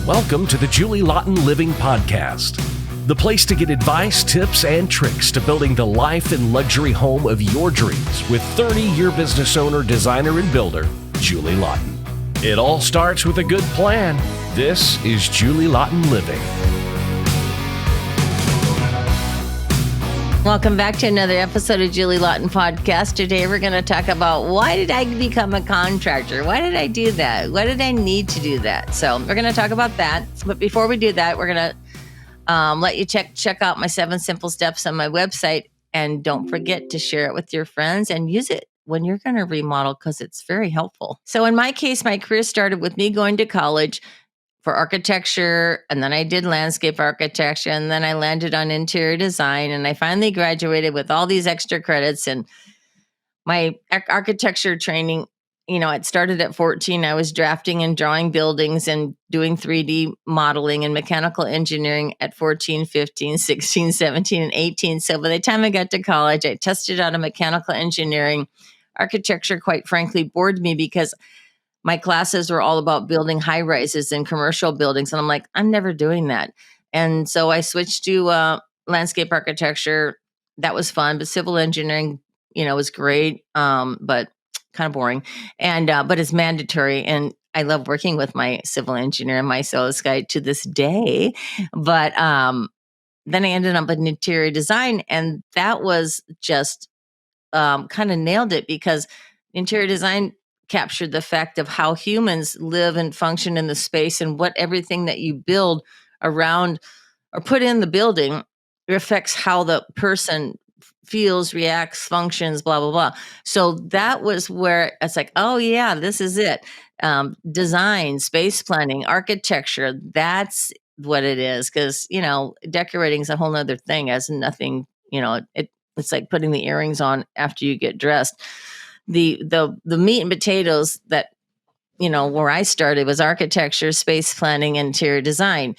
Welcome to the Julie Laughton Living Podcast, the place to get advice, tips, and tricks to building the life and luxury home of your dreams with 30-year business owner, designer, and builder, Julie Laughton. It all starts with a good plan. This is Julie Laughton Living. Welcome back to another episode of Julie Laughton Podcast. Today we're going to talk about why did I become a contractor? Why did I do that? Why did I need to do that? So we're going to talk about that. But before we do that, we're going to let you check out my 7 simple steps on my website. And don't forget to share it with your friends and use it when you're going to remodel because it's very helpful. So in my case, my career started with me going to college for architecture, and then I did landscape architecture, and then I landed on interior design, and I finally graduated with all these extra credits. And my architecture training, it started at 14. I was drafting and drawing buildings and doing 3D modeling and mechanical engineering at 14, 15, 16, 17, and 18. So by the time I got to college, I tested out of mechanical engineering. Architecture, quite frankly, bored me because my classes were all about building high rises and commercial buildings. And I'm like, I'm never doing that. And so I switched to landscape architecture. That was fun, but civil engineering, was great, but kind of boring. And but it's mandatory. And I love working with my civil engineer and my sales guy to this day. But then I ended up in interior design, and that was just kind of nailed it because interior design captured the fact of how humans live and function in the space, and what everything that you build around or put in the building affects how the person feels, reacts, functions, blah, blah, blah. So that was where it's like, oh yeah, this is it. Design, space planning, architecture, that's what it is. Because, decorating is a whole nother thing. As nothing, it's like putting the earrings on after you get dressed. The meat and potatoes that, where I started was architecture, space planning, interior design.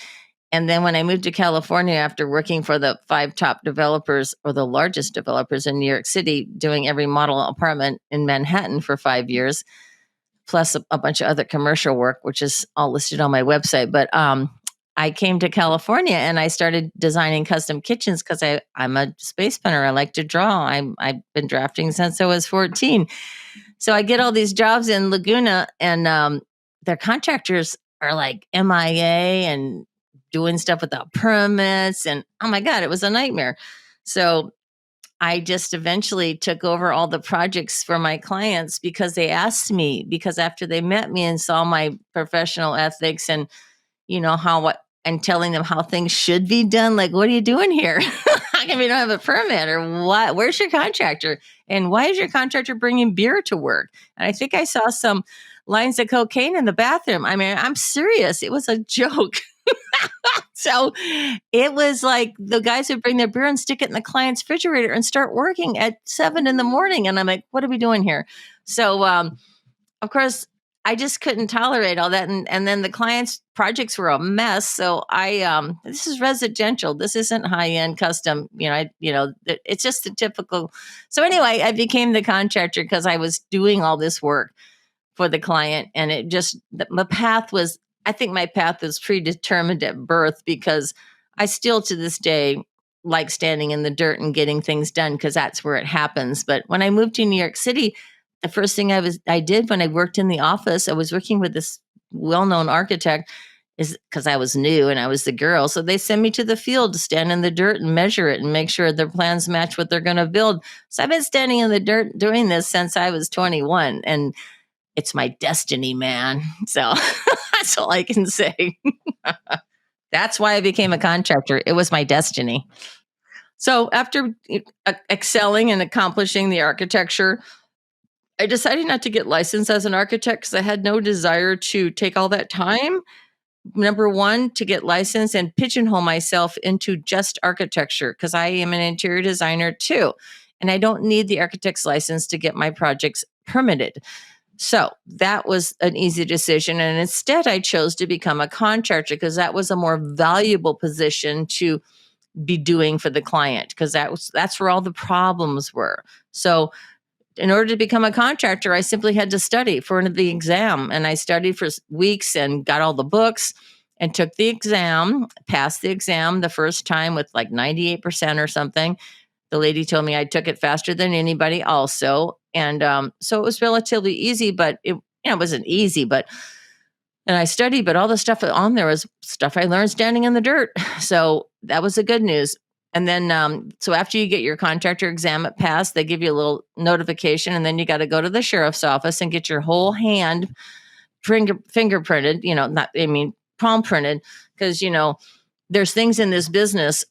And then when I moved to California after working for the 5 top developers or the largest developers in New York City, doing every model apartment in Manhattan for 5 years, plus a bunch of other commercial work, which is all listed on my website. But I came to California and I started designing custom kitchens because I'm a space planner. I like to draw. I've been drafting since I was 14. So I get all these jobs in Laguna, and their contractors are like MIA and doing stuff without permits. And oh my God, it was a nightmare. So I just eventually took over all the projects for my clients because they asked me, because after they met me and saw my professional ethics and and telling them how things should be done. Like, what are you doing here? How come you don't have a permit, or what? Where's your contractor? And why is your contractor bringing beer to work? And I think I saw some lines of cocaine in the bathroom. I mean, I'm serious. It was a joke. So it was like the guys would bring their beer and stick it in the client's refrigerator and start working at 7 a.m. And I'm like, what are we doing here? So, of course, I just couldn't tolerate all that. And then the clients' projects were a mess. So this is residential. This isn't high-end custom. It's just the typical. So anyway, I became the contractor because I was doing all this work for the client. And it just, I think my path was predetermined at birth, because I still to this day like standing in the dirt and getting things done because that's where it happens. But when I moved to New York City, the first thing I did when I worked in the office, I was working with this well-known architect, is because I was new and I was the girl. So they sent me to the field to stand in the dirt and measure it and make sure their plans match what they're going to build. So I've been standing in the dirt doing this since I was 21, and it's my destiny, man. So that's all I can say. That's why I became a contractor. It was my destiny. So after excelling and accomplishing the architecture, I decided not to get licensed as an architect because I had no desire to take all that time. Number one, to get licensed and pigeonhole myself into just architecture, because I am an interior designer too. And I don't need the architect's license to get my projects permitted. So that was an easy decision. And instead, I chose to become a contractor because that was a more valuable position to be doing for the client, because that's where all the problems were. So in order to become a contractor, I simply had to study for the exam. And I studied for weeks and got all the books. and took the exam, passed the exam the first time with like 98% or something. The lady told me I took it faster than anybody also. And so it was relatively easy, but it wasn't easy, and I studied, but all the stuff on there was stuff I learned standing in the dirt. So that was the good news. And then, so after you get your contractor exam passed, they give you a little notification, and then you got to go to the sheriff's office and get your whole hand fingerprinted, palm printed, because, there's things in this business,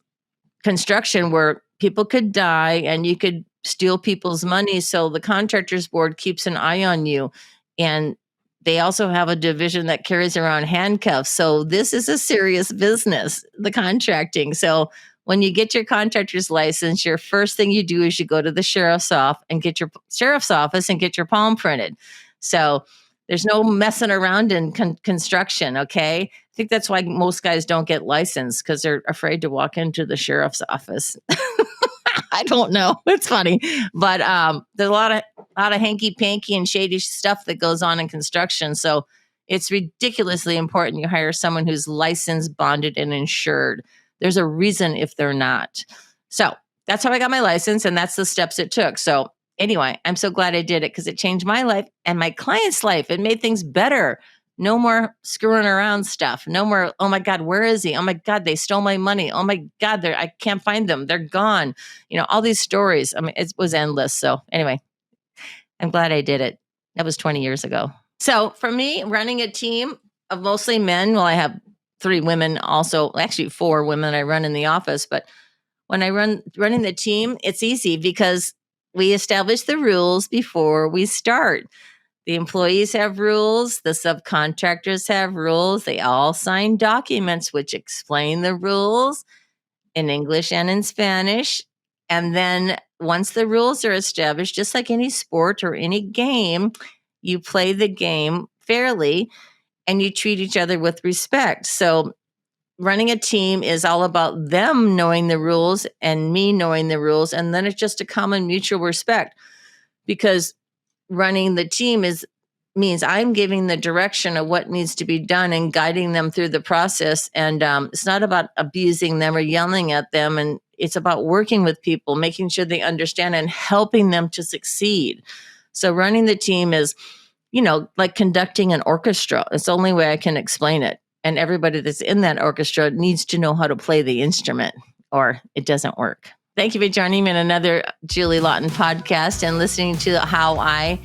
construction, where people could die and you could steal people's money. So the contractors board keeps an eye on you. And they also have a division that carries around handcuffs. So this is a serious business, the contracting. So when you get your contractor's license, your first thing you do is you go to the sheriff's office and get your palm printed. So there's no messing around in construction, okay? I think that's why most guys don't get licensed, because they're afraid to walk into the sheriff's office. I don't know. It's funny. But there's a lot of hanky-panky and shady stuff that goes on in construction. So it's ridiculously important you hire someone who's licensed, bonded, and insured. There's a reason if they're not. So that's how I got my license, and that's the steps it took. So anyway, I'm so glad I did it, because it changed my life and my client's life. It made things better. No more screwing around stuff. No more, oh my God, where is he? Oh my God, they stole my money. Oh my God, I can't find them. They're gone. All these stories. I mean, it was endless. So anyway, I'm glad I did it. That was 20 years ago. So for me, running a team of mostly men, well, I have 3 women also, actually 4 women I run in the office. But when I running the team, it's easy because we establish the rules before we start. The employees have rules. The subcontractors have rules. They all sign documents which explain the rules in English and in Spanish. And then once the rules are established, just like any sport or any game, you play the game fairly and you treat each other with respect. So running a team is all about them knowing the rules and me knowing the rules. And then it's just a common mutual respect, because running the team means I'm giving the direction of what needs to be done and guiding them through the process. And it's not about abusing them or yelling at them. And it's about working with people, making sure they understand and helping them to succeed. So running the team is, like conducting an orchestra. It's the only way I can explain it. And everybody that's in that orchestra needs to know how to play the instrument, or it doesn't work. Thank you for joining me in another Julie Laughton podcast and listening to how I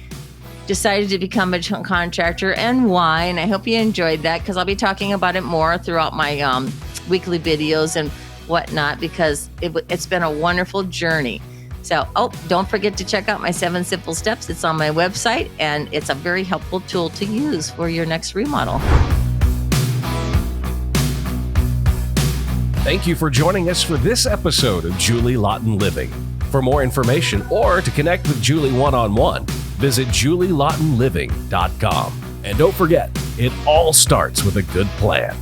decided to become a contractor and why. And I hope you enjoyed that, because I'll be talking about it more throughout my weekly videos and whatnot, because it's been a wonderful journey. So, don't forget to check out my 7 Simple Steps. It's on my website, and it's a very helpful tool to use for your next remodel. Thank you for joining us for this episode of Julie Laughton Living. For more information or to connect with Julie one-on-one, visit julielaughtonliving.com. And don't forget, it all starts with a good plan.